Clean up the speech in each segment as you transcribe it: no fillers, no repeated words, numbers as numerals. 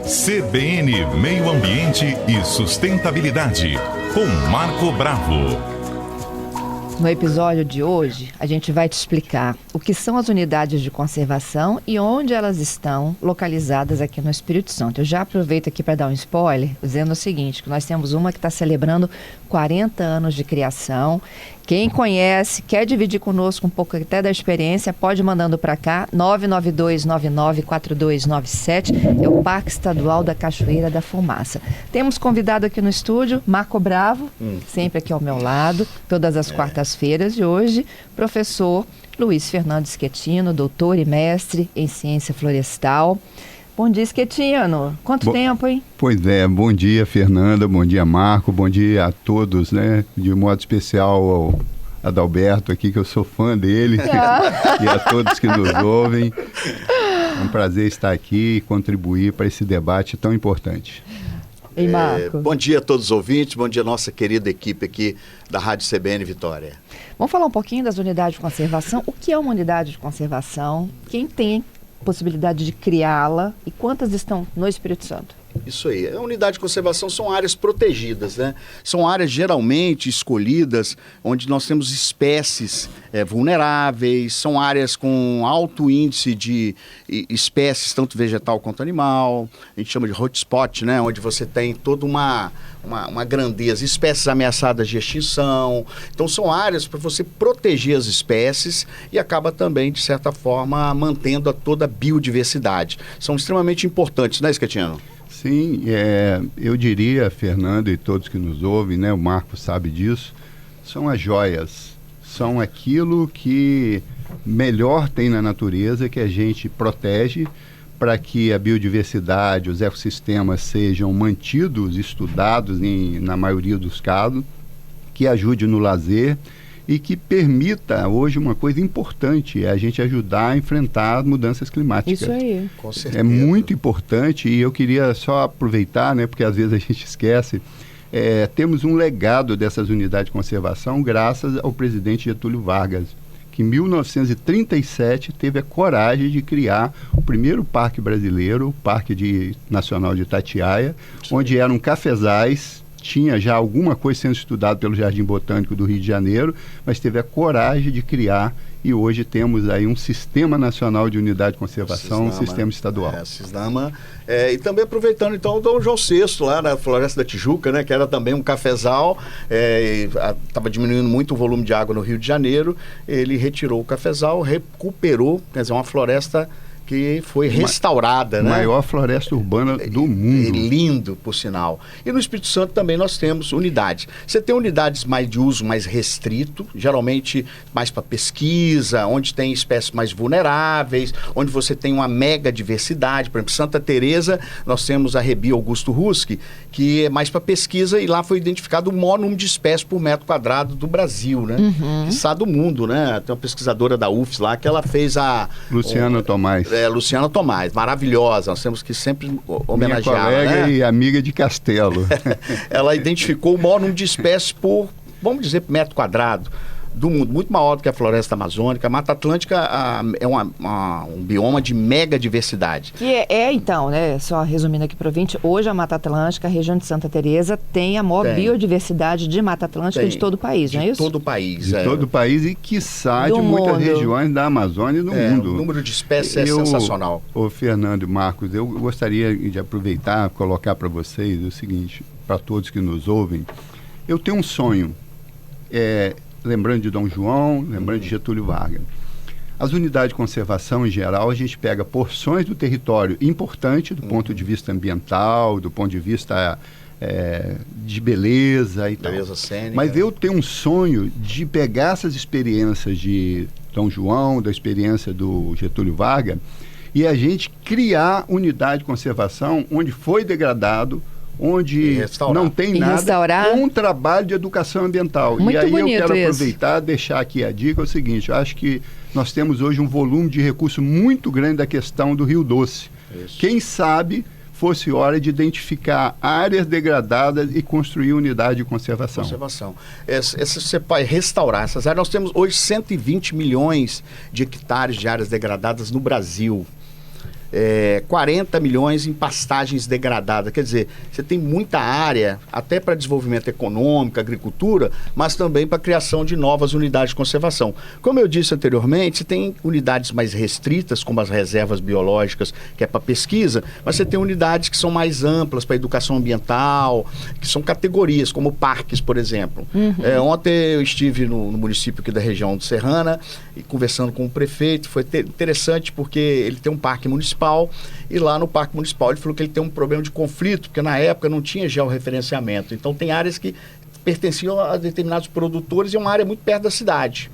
CBN Meio Ambiente e Sustentabilidade, com Marco Bravo. No episódio de hoje, a gente vai te explicar o que são as unidades de conservação e onde elas estão localizadas aqui no Espírito Santo. Eu já aproveito aqui para dar um spoiler, dizendo o seguinte, que nós temos uma que está celebrando 40 anos de criação. Quem conhece, quer dividir conosco um pouco até da experiência, pode ir mandando para cá, 992994297, é o Parque Estadual da Cachoeira da Fumaça. Temos convidado aqui no estúdio, Marco Bravo, sempre aqui ao meu lado, todas as quartas-feiras, e hoje, professor Luiz Fernando Schettino, doutor e mestre em ciência florestal. Bom dia, Schettino. Quanto tempo, hein? Pois é, bom dia, Fernanda, bom dia, Marco, bom dia a todos, né? De modo especial ao Adalberto aqui, que eu sou fã dele, e a todos que nos ouvem. É um prazer estar aqui e contribuir para esse debate tão importante. Ei, Marco. Bom dia a todos os ouvintes, bom dia a nossa querida equipe aqui da Rádio CBN Vitória. Vamos falar um pouquinho das unidades de conservação. O que é uma unidade de conservação? Quem tem possibilidade de criá-la e quantas estão no Espírito Santo? Isso aí. A unidade de conservação são áreas protegidas, né? São áreas geralmente escolhidas onde nós temos espécies vulneráveis, são áreas com alto índice de espécies, tanto vegetal quanto animal. A gente chama de hotspot, né? Onde você tem toda uma grandeza, espécies ameaçadas de extinção. Então são áreas para você proteger as espécies e acaba também, de certa forma, mantendo toda a biodiversidade. São extremamente importantes, né, Schettino? Sim, eu diria, Fernando e todos que nos ouvem, né, o Marco sabe disso, são as joias, são aquilo que melhor tem na natureza, que a gente protege para que a biodiversidade, os ecossistemas sejam mantidos, estudados na maioria dos casos, que ajude no lazer e que permita hoje uma coisa importante, é a gente ajudar a enfrentar as mudanças climáticas. Isso aí. Com certeza. É muito importante e eu queria só aproveitar, né, porque às vezes a gente esquece, temos um legado dessas unidades de conservação graças ao presidente Getúlio Vargas, que em 1937 teve a coragem de criar o primeiro parque brasileiro, o Parque Nacional de Itatiaia, onde eram cafezais. Tinha já alguma coisa sendo estudada pelo Jardim Botânico do Rio de Janeiro, mas teve a coragem de criar e hoje temos aí um Sistema Nacional de Unidade de Conservação, um sistema estadual. Cisnama, e também aproveitando então o Dom João VI lá na Floresta da Tijuca, né, que era também um cafezal, estava diminuindo muito o volume de água no Rio de Janeiro, ele retirou o cafezal, recuperou, quer dizer, uma floresta que foi restaurada, né? Maior floresta urbana do mundo. Lindo, por sinal. E no Espírito Santo também nós temos unidades. Você tem unidades mais de uso mais restrito, geralmente mais para pesquisa, onde tem espécies mais vulneráveis, onde você tem uma mega diversidade. Por exemplo, Santa Teresa, nós temos a Rebi Augusto Ruski, que é mais para pesquisa, e lá foi identificado o maior número de espécies por metro quadrado do Brasil, né? Quiçá do mundo, né? Tem uma pesquisadora da UFS lá que ela fez Luciana Tomás. Luciana Tomás, maravilhosa, nós temos que sempre homenageá-la. Minha colega, né? E amiga de Castelo. Ela identificou o maior número de espécies por, vamos dizer, por metro quadrado do mundo, muito maior do que a floresta amazônica. A Mata Atlântica é um bioma de mega diversidade. Que então, né, só resumindo aqui para o ouvinte, hoje a Mata Atlântica, a região de Santa Teresa, tem a maior biodiversidade de Mata Atlântica de todo o país, não é isso? De todo o país. De todo o país e, quiçá, de muitas regiões da Amazônia e do mundo. O número de espécies é sensacional. Fernando e Marcos, eu gostaria de aproveitar, colocar para vocês o seguinte, para todos que nos ouvem, eu tenho um sonho, lembrando de Dom João, lembrando de Getúlio Vargas. As unidades de conservação, em geral, a gente pega porções do território importante do ponto de vista ambiental, do ponto de vista de beleza e beleza tal. cênica. Mas eu tenho um sonho de pegar essas experiências de Dom João, da experiência do Getúlio Vargas, e a gente criar unidade de conservação onde foi degradado, onde não tem nada, com um trabalho de educação ambiental. Muito e aí eu quero isso. aproveitar, deixar aqui a dica, é o seguinte, eu acho que nós temos hoje um volume de recurso muito grande da questão do Rio Doce. Isso. Quem sabe fosse hora de identificar áreas degradadas e construir unidade de conservação. Você pode restaurar essas áreas. Nós temos hoje 120 milhões de hectares de áreas degradadas no Brasil. 40 milhões em pastagens degradadas. Quer dizer, você tem muita área, até para desenvolvimento econômico, agricultura, mas também para a criação de novas unidades de conservação. Como eu disse anteriormente, você tem unidades mais restritas, como as reservas biológicas, que é para pesquisa, mas você tem unidades que são mais amplas para educação ambiental, que são categorias, como parques, por exemplo. Ontem eu estive no município aqui da região de Serrana, e conversando com o prefeito, foi interessante porque ele tem um parque municipal, e lá no Parque Municipal ele falou que ele tem um problema de conflito, porque na época não tinha georreferenciamento. Então tem áreas que pertenciam a determinados produtores e é uma área muito perto da cidade.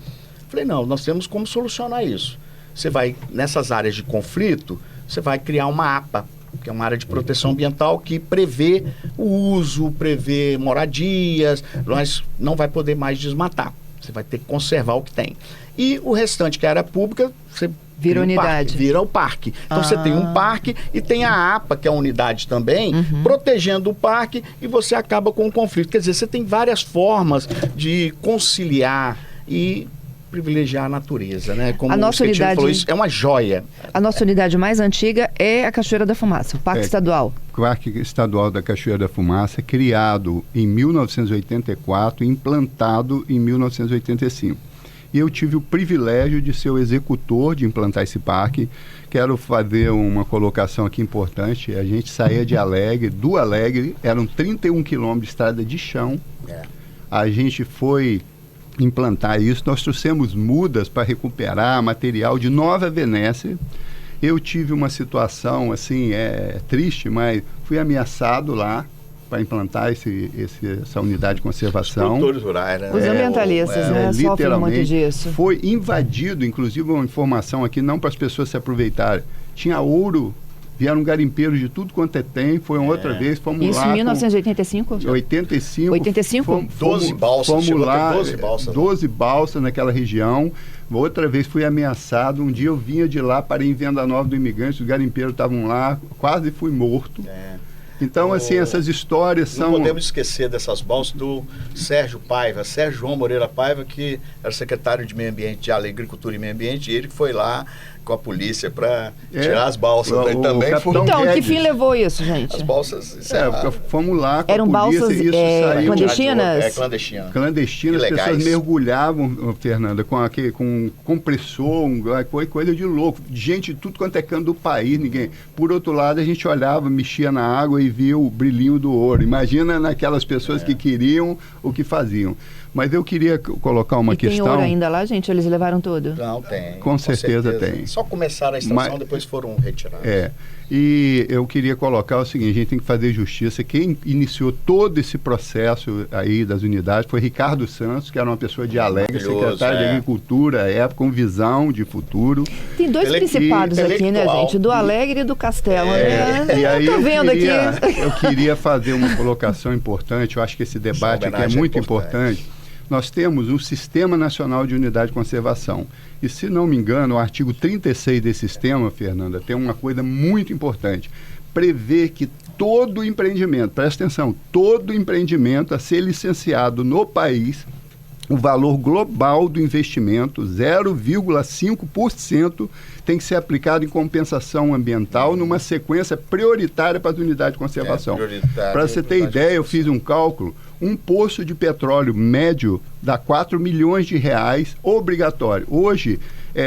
Falei, não, nós temos como solucionar isso. Você vai, nessas áreas de conflito, você vai criar uma APA, que é uma área de proteção ambiental que prevê o uso, prevê moradias, mas não vai poder mais desmatar. Você vai ter que conservar o que tem. E o restante, que é área pública, você vira unidade. Vira o parque. Então você tem um parque e tem a APA, que é a unidade também, protegendo o parque, e você acaba com o conflito. Quer dizer, você tem várias formas de conciliar e privilegiar a natureza, né? Como a nossa o Schettino unidade falou, isso é uma joia. A nossa unidade mais antiga é a Cachoeira da Fumaça, o Parque Estadual. O Parque Estadual da Cachoeira da Fumaça, criado em 1984 e implantado em 1985. E eu tive o privilégio de ser o executor de implantar esse parque. Quero fazer uma colocação aqui importante. A gente saía de Alegre, do Alegre, eram 31 quilômetros de estrada de chão. A gente foi implantar isso. Nós trouxemos mudas para recuperar material de Nova Venécia. Eu tive uma situação, assim, triste, mas fui ameaçado lá para implantar essa unidade de conservação. Os produtores rurais, né? Os ambientalistas, né? Sofrem muito disso. Foi invadido, inclusive uma informação aqui, não para as pessoas se aproveitarem. Tinha ouro, vieram garimpeiros de tudo quanto tem, foi uma outra vez, fomos isso lá... Isso em 1985? 85. 85? 12 balsas, fomos lá, 12 balsas. 12 balsas naquela região. Outra vez fui ameaçado, um dia eu vinha de lá, parei em Venda Nova do Imigrante, os garimpeiros estavam lá, quase fui morto. Então, assim, essas histórias são... Não podemos esquecer dessas balsas do Sérgio João Moreira Paiva, que era secretário de Meio Ambiente, de Agricultura e Meio Ambiente, e ele foi lá com a polícia para tirar as balsas. Ele também foi... Então, que fim levou isso, gente? As balsas... fomos lá com eram a polícia, balsas e isso saiu... clandestinas? Clandestinas, as pessoas mergulhavam, Fernanda, com compressor, coisa de louco. Gente de tudo quanto é canto do país, ninguém... Por outro lado, a gente olhava, mexia na água e via o brilhinho do ouro. Imagina naquelas pessoas que queriam o que faziam. Mas eu queria colocar uma questão... Tem ouro ainda lá, gente? Eles levaram tudo? Não, tem. Com certeza tem. Só começaram a extração, depois foram retirados. E eu queria colocar o seguinte, a gente tem que fazer justiça. Quem iniciou todo esse processo aí das unidades foi Ricardo Santos, que era uma pessoa de Alegre, secretário de Agricultura, à época, com visão de futuro. Tem dois principados aqui, né, gente? Do Alegre e do Castelo. E aí tô vendo aqui. Eu queria fazer uma colocação importante, eu acho que esse debate aqui é muito importante. Nós temos um Sistema Nacional de Unidade de Conservação. E, se não me engano, o artigo 36 desse sistema, Fernanda, tem uma coisa muito importante. Prevê que todo empreendimento, presta atenção, todo empreendimento a ser licenciado no país, o valor global do investimento, 0,5%, tem que ser aplicado em compensação ambiental numa sequência prioritária para as unidades de conservação. Para você ter ideia, eu fiz um cálculo, um poço de petróleo médio dá 4 milhões de reais obrigatório. Hoje,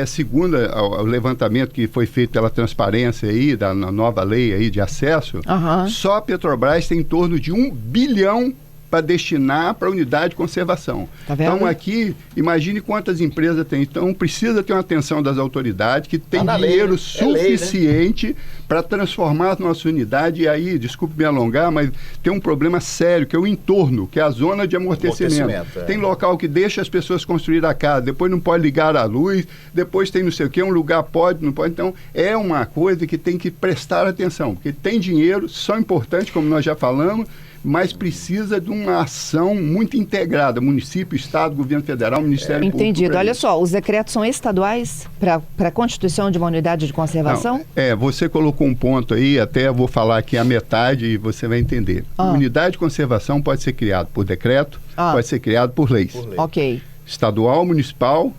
segundo o levantamento que foi feito pela transparência aí, da nova lei aí de acesso, só a Petrobras tem em torno de 1 bilhão para destinar para a unidade de conservação. Tá vendo? Então, aqui, imagine quantas empresas tem. Então, precisa ter uma atenção das autoridades, que tem dinheiro suficiente para transformar a nossa unidade. E aí, desculpe me alongar, mas tem um problema sério, que é o entorno, que é a zona de amortecimento. Tem local que deixa as pessoas construir a casa, depois não pode ligar a luz, depois tem não sei o quê, um lugar pode, não pode. Então, é uma coisa que tem que prestar atenção, porque tem dinheiro, só importante, como nós já falamos, mas precisa de uma ação muito integrada, município, Estado, Governo Federal, Ministério Público. Entendido. Olha só, os decretos são estaduais para a constituição de uma unidade de conservação? Não, você colocou um ponto aí, até eu vou falar aqui a metade e você vai entender. Unidade de conservação pode ser criada por decreto, pode ser criada por leis. Ok. Estadual, municipal,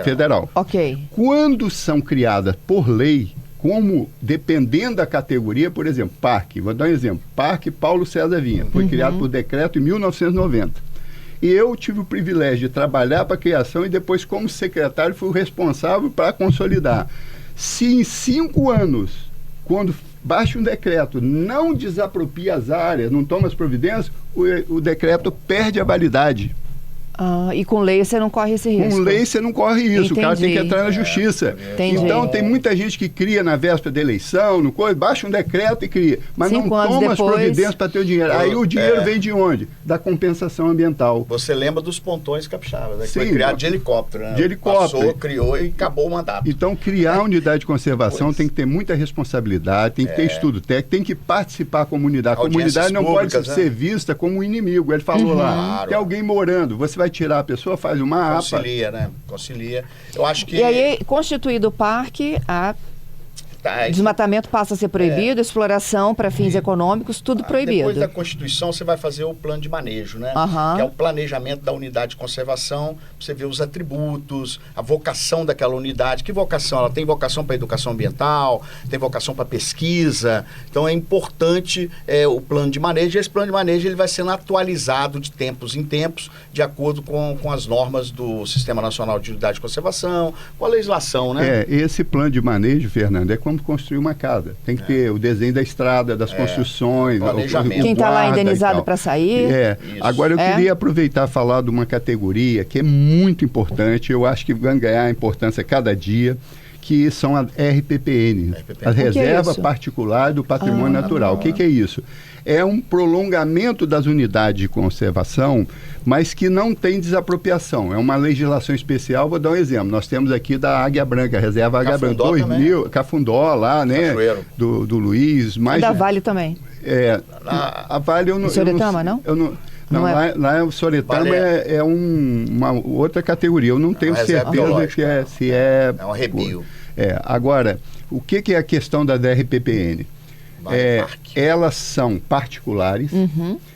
federal. Ok. Quando são criadas por lei, como, dependendo da categoria, por exemplo, parque, vou dar um exemplo, Parque Paulo César Vinha, foi criado por decreto em 1990. E eu tive o privilégio de trabalhar para a criação e depois, como secretário, fui o responsável para consolidar. Se em 5 anos, quando baixa um decreto, não desapropria as áreas, não toma as providências, o decreto perde a validade. E com lei você não corre esse risco? Com lei você não corre isso, Entendi. O cara tem que entrar na justiça. Entendi. Então tem muita gente que cria na véspera da eleição, no coisa, baixa um decreto e cria, mas 5 não anos toma depois... as providências para ter o dinheiro. Aí o dinheiro vem de onde? Da compensação ambiental. Você lembra dos pontões capixabas, né? Que Sim, foi criado de helicóptero, né? De helicóptero. Passou, criou e acabou o mandato. Então, criar a unidade de conservação tem que ter muita responsabilidade, tem que ter estudo técnico, tem que participar a comunidade. A comunidade não pode ser vista como um inimigo. Ele falou lá, Claro. tem alguém morando, você vai tirar a pessoa, faz uma APA. Concilia, né? Concilia. Eu acho que... E aí, constituído o parque, desmatamento passa a ser proibido, exploração para fins econômicos, tudo proibido. Depois da Constituição, você vai fazer o plano de manejo, né? Que é o planejamento da unidade de conservação, você vê os atributos, a vocação daquela unidade. Que vocação? Ela tem vocação para educação ambiental, tem vocação para pesquisa. Então, é importante o plano de manejo. E esse plano de manejo ele vai sendo atualizado de tempos em tempos, de acordo com as normas do Sistema Nacional de Unidade de Conservação, com a legislação, né? Esse plano de manejo, Fernando, é como construir uma casa. Tem que ter o desenho da estrada, das construções, planejamento. Quem está lá indenizado para sair. Agora eu queria aproveitar e falar de uma categoria que é muito importante, eu acho que vai ganhar importância cada dia, que são a RPPN, a Reserva Particular do Patrimônio Natural. O que é isso? É um prolongamento das unidades de conservação, mas que não tem desapropriação. É uma legislação especial. Vou dar um exemplo. Nós temos aqui da Águia Branca, a Reserva Águia Branca, 2000, Cafundó lá, né? Do Luiz. E da Vale também. A Vale eu não... Soretama, não? Não, lá o Soretama é uma outra categoria. Eu não tenho certeza se é... É um arrepio. Agora, o que é a questão da DRPPN? Elas são particulares,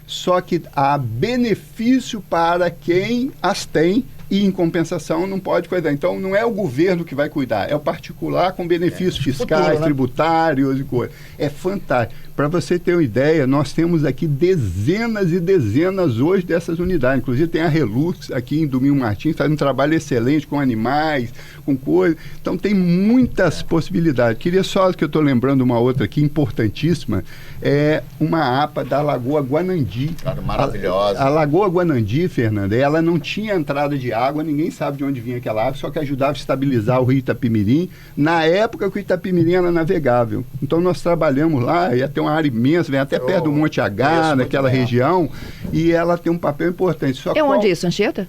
só que há benefício para quem as tem e, em compensação, não pode cuidar. Então, não é o governo que vai cuidar, é o particular com benefícios fiscais, futuro, né? Tributários e coisas. É fantástico. Para você ter uma ideia, nós temos aqui dezenas e dezenas hoje dessas unidades. Inclusive, tem a Relux aqui em Domingo Martins, faz um trabalho excelente com animais, com coisas. Então, tem muitas possibilidades. Queria só que eu estou lembrando uma outra aqui, importantíssima, é uma APA da Lagoa Guanandi. Claro, maravilhosa. A Lagoa Guanandi, Fernanda, ela não tinha entrada de água, ninguém sabe de onde vinha aquela água, só que ajudava a estabilizar o rio Itapimirim, na época que o Itapimirim era navegável. Então nós trabalhamos lá, ia ter uma área imensa, vem até perto do Monte H, naquela região, e ela tem um papel importante. Só onde isso, Anchieta?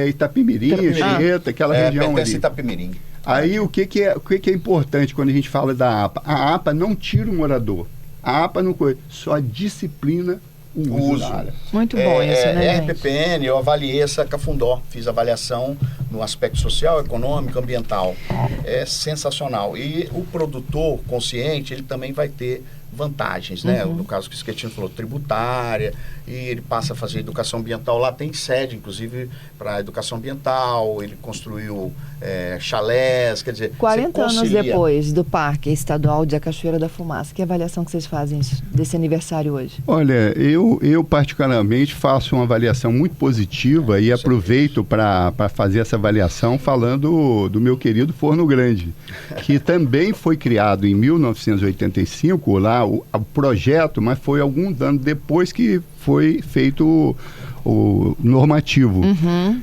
Itapimirim, Anchieta, aquela região ali. Itapimirim. Aí o que é importante quando a gente fala da APA? A APA não tira o morador, a APA não só disciplina o uso da área. Muito bom isso, né, RPPN, eu avaliei essa Cafundó, fiz avaliação no aspecto social, econômico, ambiental. É sensacional. E o produtor consciente, ele também vai ter vantagens, né? No caso que o Schettino falou, tributária, e ele passa a fazer educação ambiental lá, tem sede, inclusive, para educação ambiental, ele construiu chalés, quer dizer... 40 anos depois do Parque Estadual de Cachoeira da Fumaça, que avaliação que vocês fazem desse aniversário hoje? Olha, eu particularmente faço uma avaliação muito positiva e aproveito para fazer essa avaliação falando do meu querido Forno Grande, que também foi criado em 1985, lá o projeto, mas foi alguns anos depois que foi feito o normativo.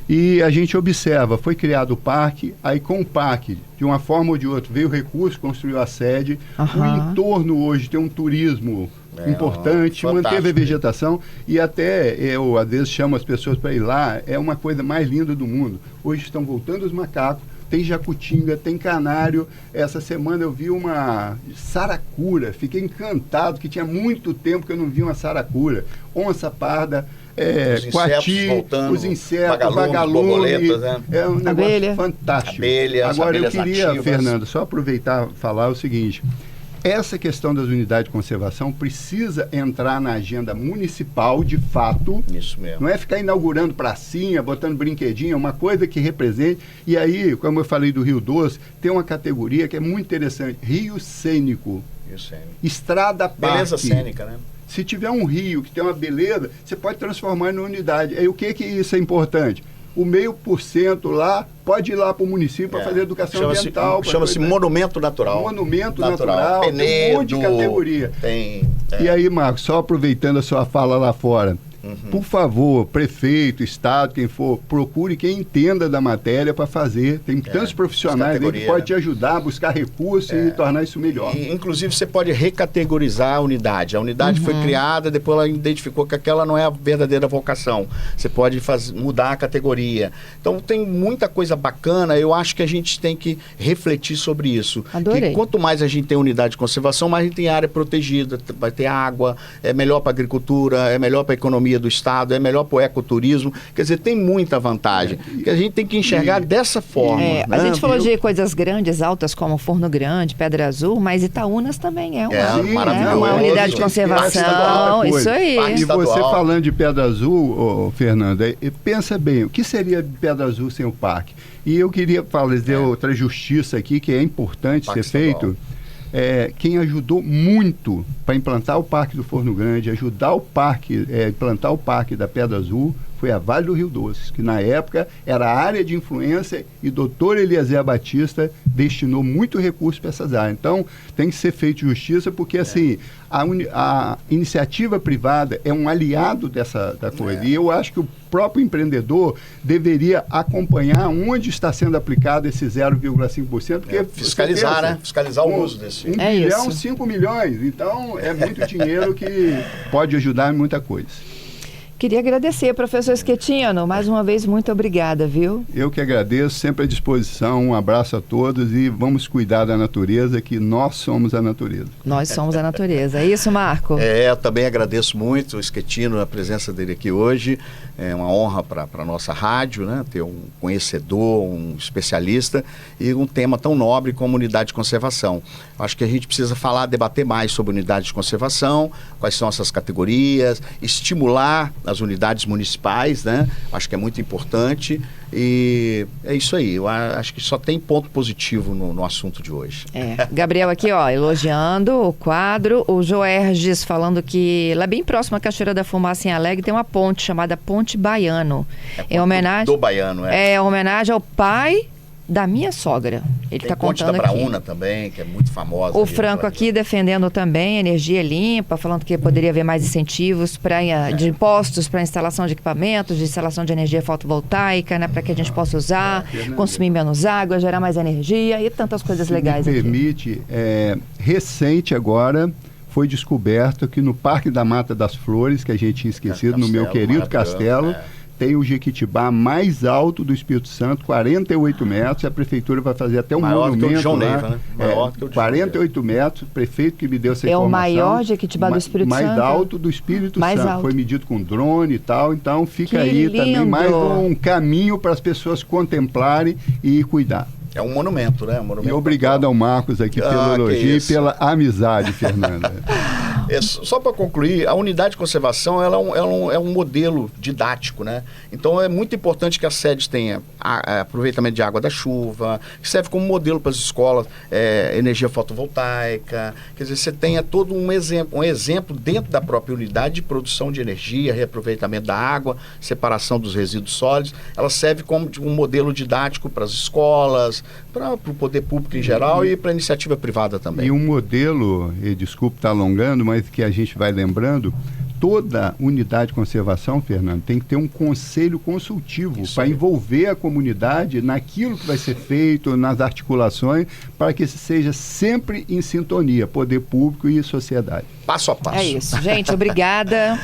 E a gente observa, foi criado o parque, aí com o parque, de uma forma ou de outra, veio o recurso, construiu a sede, o entorno hoje tem um turismo importante, manteve a vegetação e até eu às vezes chamo as pessoas para ir lá, é uma coisa mais linda do mundo. Hoje estão voltando os macacos, tem jacutinga, tem canário. Essa semana eu vi uma saracura, fiquei encantado, que tinha muito tempo que eu não vi uma saracura. Onça parda, coati, os insetos, vagalume, é um negócio fantástico. Agora eu queria, Fernando, só aproveitar e falar o seguinte, essa questão das unidades de conservação precisa entrar na agenda municipal de fato. Isso mesmo. Não é ficar inaugurando pracinha, botando brinquedinho, é uma coisa que represente. E aí, como eu falei do Rio Doce, tem uma categoria que é muito interessante, Rio Cênico. Estrada Parque. Beleza cênica, né? Se tiver um rio que tem uma beleza, você pode transformar em unidade. Aí o que isso é importante? O 0,5% lá pode ir lá para o município para fazer educação ambiental. Chama-se monumento natural. Monumento natural. Penedo, tem um monte de categoria. E aí, Marcos, só aproveitando a sua fala lá fora, por favor, prefeito, estado, quem for, procure quem entenda da matéria para fazer. Tem tantos profissionais aí que podem te ajudar a buscar recursos e tornar isso melhor. E, inclusive, você pode recategorizar a unidade. A unidade foi criada, depois ela identificou que aquela não é a verdadeira vocação. Você pode mudar a categoria. Então, tem muita coisa bacana. Eu acho que a gente tem que refletir sobre isso. Adorei. Que quanto mais a gente tem unidade de conservação, mais a gente tem área protegida, vai ter água, é melhor para a agricultura, é melhor para a economia do estado, é melhor para o ecoturismo, quer dizer, tem muita vantagem, que a gente tem que enxergar dessa forma. A gente falou de coisas grandes, altas, como Forno Grande, Pedra Azul, mas Itaúnas também é uma unidade de conservação, isso aí. E você falando de Pedra Azul, Fernanda, pensa bem, o que seria Pedra Azul sem o parque? E eu queria fazer outra justiça aqui, que é importante ser feito. Quem ajudou muito para implantar o Parque do Forno Grande, implantar o Parque da Pedra Azul, foi a Vale do Rio Doce, que na época era a área de influência e Dr. Eliezer Batista destinou muito recurso para essas áreas. Então, tem que ser feita justiça, porque assim, a iniciativa privada é um aliado da coisa. E eu acho que o próprio empreendedor deveria acompanhar onde está sendo aplicado esse 0,5%, porque fiscalizar, né? Fiscalizar o uso desse. 1 bilhão, 5 milhões. Então, é muito dinheiro que pode ajudar em muita coisa. Queria agradecer, professor Schettino, mais uma vez, muito obrigada, viu? Eu que agradeço, sempre à disposição, um abraço a todos e vamos cuidar da natureza, que nós somos a natureza. Nós somos a natureza, é isso, Marco? Eu também agradeço muito o Schettino, a presença dele aqui hoje, é uma honra para a nossa rádio, né? Ter um conhecedor, um especialista e um tema tão nobre como unidade de conservação. Acho que a gente precisa debater mais sobre unidade de conservação, quais são essas categorias, estimular as unidades municipais, né? Acho que é muito importante e é isso aí. Eu acho que só tem ponto positivo no assunto de hoje. Gabriel aqui, elogiando o quadro. O Joerges falando que lá bem próximo à Cachoeira da Fumaça, em Alegre, tem uma ponte chamada Ponte Baiano. É homenagem do Baiano, é homenagem ao pai da minha sogra. Ele está contando aqui. Ponte da Braúna também, que é muito famosa. O Franco aqui defendendo também energia limpa, falando que poderia haver mais incentivos de impostos para instalação de equipamentos, de instalação de energia fotovoltaica, né, para que a gente possa usar, consumir menos água, gerar mais energia e tantas coisas legais aqui. Permite, recente agora, foi descoberto que no Parque da Mata das Flores, que a gente tinha esquecido, no meu querido Castelo, tem o Jequitibá mais alto do Espírito Santo, 48 metros, e a prefeitura vai fazer até um monumento que o João lá. Neiva, né? Maior que o 48 metros, prefeito que me deu essa informação. É o maior Jequitibá do Espírito Santo? Mais alto do Espírito Santo. Alto. Foi medido com drone e tal, então fica que aí lindo. Também mais um caminho para as pessoas contemplarem e cuidar. É um monumento, né? E obrigado ao Marcos aqui pelo elogio e pela amizade, Fernanda. Só para concluir, a unidade de conservação ela é um modelo didático, né? Então é muito importante que as sedes tenham aproveitamento de água da chuva, que serve como modelo para as escolas, energia fotovoltaica. Quer dizer, você tenha todo um exemplo dentro da própria unidade de produção de energia, reaproveitamento da água, separação dos resíduos sólidos. Ela serve como um modelo didático para as escolas, para o poder público em geral e para a iniciativa privada também. E um modelo, desculpe estar alongando, mas que a gente vai lembrando, toda unidade de conservação, Fernando, tem que ter um conselho consultivo para envolver a comunidade naquilo que vai ser feito, nas articulações, para que seja sempre em sintonia, poder público e sociedade. Passo a passo. É isso. Gente, obrigada.